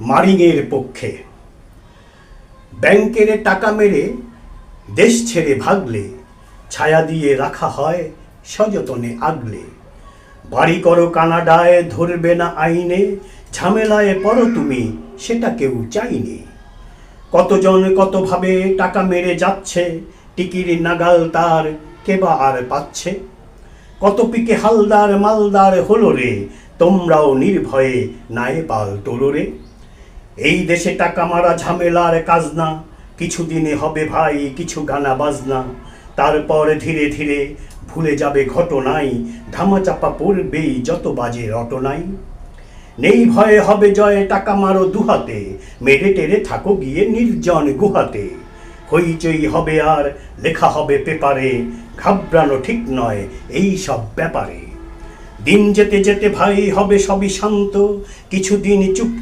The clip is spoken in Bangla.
মারিংয়ের পক্ষে। ব্যাংকের টাকা মেরে দেশ ছেড়ে ভাগলে ছায়া দিয়ে রাখা হয় সযতনে আগলে। বাড়ি করো কানাডায়, ধরবে না আইনে, ঝামেলায় পড়ো তুমি, সেটা কেউ চাইনি। কতজন কতভাবে টাকা মেরে যাচ্ছে, টিকির নাগাল তার কেবা আর পাচ্ছে। কত পিকে হালদার মালদার হলো রে, তোমরাও নির্ভয়ে নায়ে পাল তোলো রে। এই দেশে টাকা মারা ঝামেলার কাজ না, কিছুদিনে হবে ভাই কিছু গানা বাজনা। তারপর ধীরে ধীরে ভুলে যাবে ঘটনাই, ধামাচাপা পড়বেই যত বাজে রটনাই। নেই ভয়ে হবে জয়, টাকা মারো দুহাতে, মেরে টেরে থাকো গিয়ে নির্জন গুহাতে। হইচই হবে আর লেখা হবে পেপারে, ঘাবড়ানো ঠিক নয় এই সব ব্যাপারে। দিন যেতে যেতে ভাই হবে সবই শান্ত, কিছুদিন চুপ